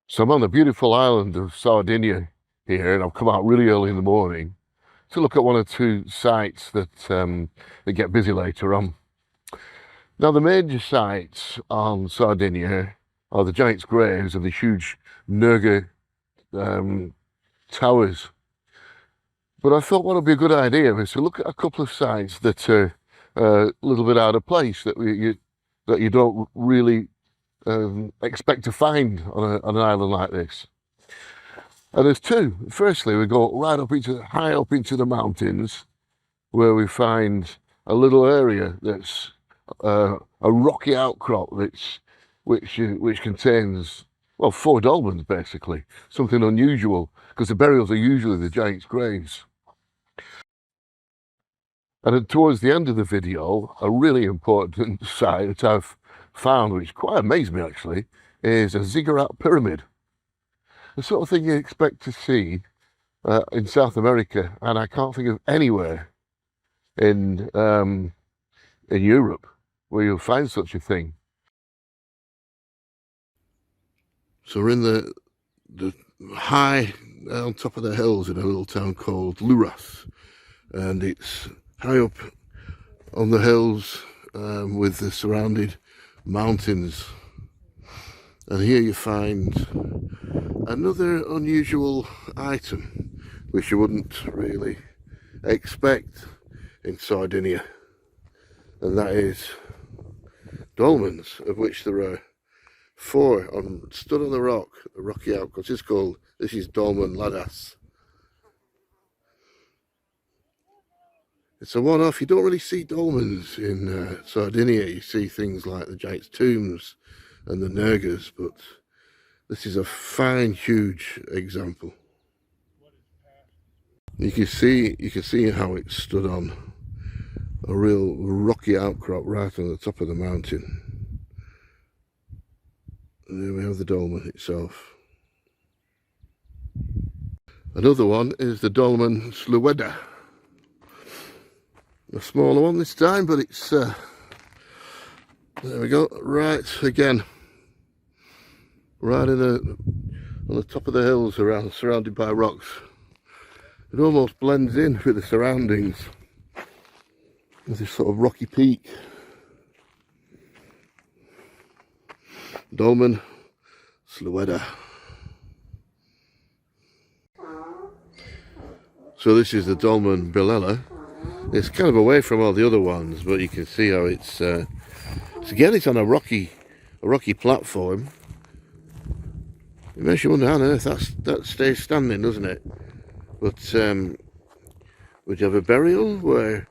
So I'm on the beautiful island of Sardinia here, and I've come out really early in the morning to look at one or two sites that get busy later on. Now, the major sites on Sardinia are the Giant's Graves and the huge Nerga towers. But I thought what would be a good idea is to look at a couple of sites that are a little bit out of place, that you don't really expect to find on an island like this. And there's two. Firstly, we go right up high up into the mountains, where we find a little area that's a rocky outcrop which contains, well, 4 dolmens basically, something unusual, because the burials are usually the giants' graves. And then towards the end of the video, a really important site that I've found, which quite amazed me actually, is a Ziggurat Pyramid. The sort of thing you expect to see in South America, and I can't think of anywhere in Europe where you'll find such a thing. So we're in the high on top of the hills in a little town called Luras, and it's high up on the hills with the surrounded mountains. And here you find another unusual item which you wouldn't really expect in Sardinia, and that is dolmens, of which there are 4 stood on the rocky outcrop. This is Dolmen Ladas. It's a one-off. You don't really see dolmens in Sardinia. You see things like the giant's tombs and the Nergas, but this is a fine, huge example. You can see how it stood on a real rocky outcrop right on the top of the mountain. And there we have the dolmen itself. Another one is the Dolmen Ziggurat. A smaller one this time, but it's there we go, right again, right on the top of the hills, surrounded by rocks. It almost blends in with the surroundings. There's this sort of rocky peak. Dolmen Ziggurat. So this is the Dolmen Bilela. It's kind of away from all the other ones, but you can see how it's again, it's on a rocky platform. It makes you wonder how on earth that stays standing, doesn't it? But would you have a burial where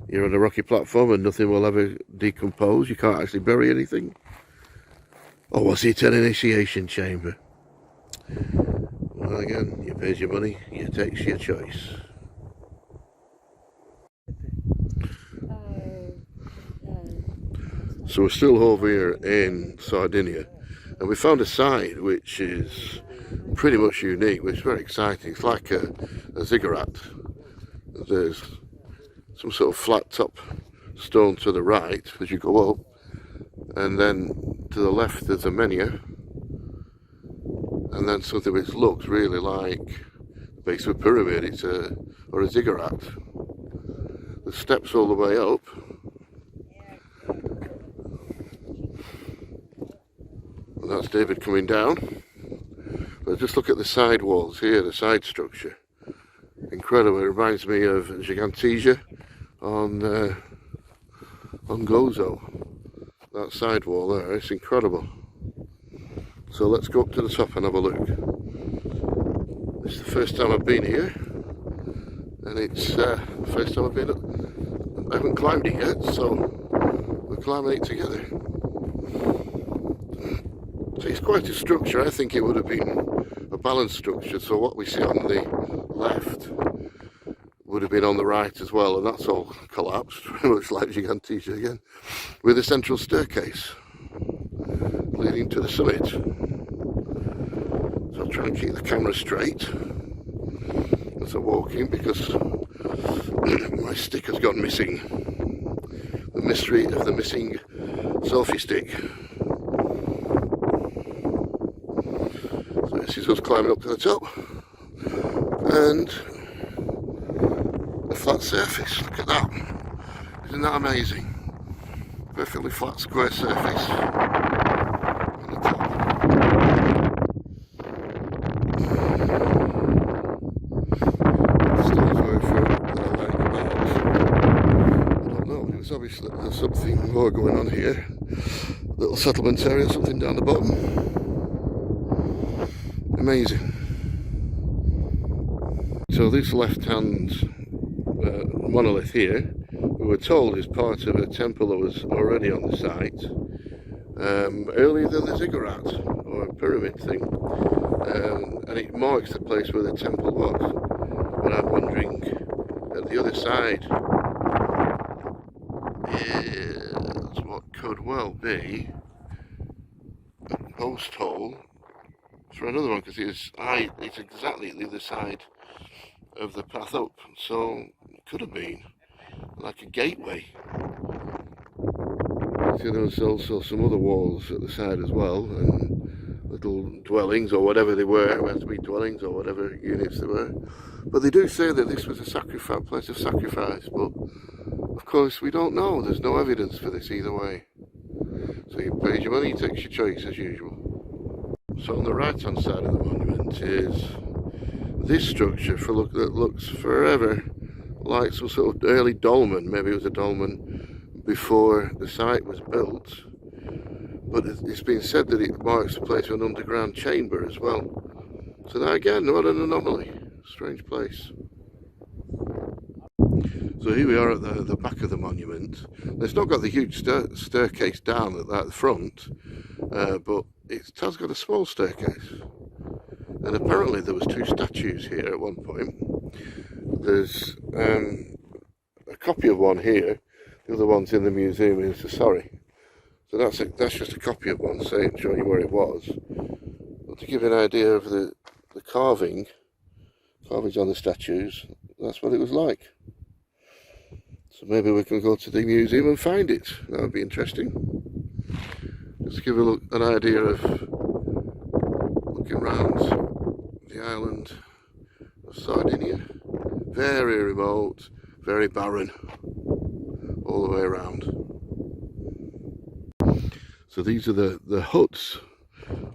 you're on a rocky platform and nothing will ever decompose? You can't actually bury anything? Or was it an initiation chamber? Well, again, you pays your money, you takes your choice. So we're still over here in Sardinia, and we found a site which is pretty much unique, which is very exciting. It's like a ziggurat. There's some sort of flat top stone to the right as you go up, and then to the left there's a menu, and then something which looks really like the base of a pyramid, or a ziggurat. The steps all the way up. And that's David coming down. But just look at the side walls here, the side structure. Incredible. It reminds me of Gigantesia on Gozo. That side wall there, it's incredible. So let's go up to the top and have a look. This is the first time I've been here, and it's the first time I've been up. I haven't climbed it yet, so we're climbing it together. So it's quite a structure. I think it would have been a balanced structure, so what we see on the left would have been on the right as well, and that's all collapsed, very much like Gigantesia again, with a central staircase leading to the summit. So I'll try and keep the camera straight as I'm walking, because my stick has gone missing. The mystery of the missing selfie stick. this is us climbing up to the top, and a flat surface. Look at that. Isn't that amazing? Perfectly flat square surface on the top. The stones were for that I like about. I don't know, it's obviously there's something more going on here. Little settlement area, something down the bottom. Amazing. So this left-hand monolith here, we were told is part of a temple that was already on the site earlier than the ziggurat, or a pyramid thing, and it marks the place where the temple was. But I'm wondering, at the other side is what could well be a post hole for another one, because it's exactly at the other side of the path up, so it could have been like a gateway. See, there was also some other walls at the side as well, and little dwellings or whatever they were, had to be dwellings or whatever units they were. But they do say that this was a place of sacrifice, but of course we don't know. There's no evidence for this either way. So you pay your money, you take your choice as usual. So on the right hand side of the monument is this structure that looks forever like some sort of early dolmen. Maybe it was a dolmen before the site was built, but it's been said that it marks the place of an underground chamber as well. So that again, what an anomaly. Strange place. So here we are at the back of the monument. It's not got the huge staircase down at the front, but it has got a small staircase. And apparently there was 2 statues here at one point. There's a copy of one here. The other one's in the museum in Sassari. So that's just a copy of one, showing you where it was. But to give you an idea of the carvings on the statues, that's what it was like. So maybe we can go to the museum and find it. That would be interesting. Just to give an idea of looking around the island of Sardinia. Very remote, very barren, all the way around. So these are the huts,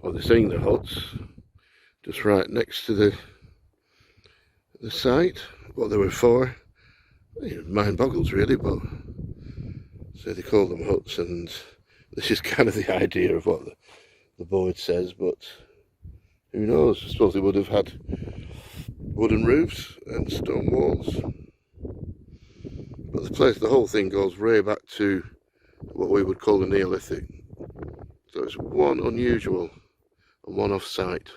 or they're saying the huts, just right next to the site. What they were for, mind boggles really, but so they call them huts, and this is kind of the idea of what the board says, but who knows? I suppose they would have had wooden roofs and stone walls. But the whole thing goes way back to what we would call the Neolithic. So it's one unusual and one off site.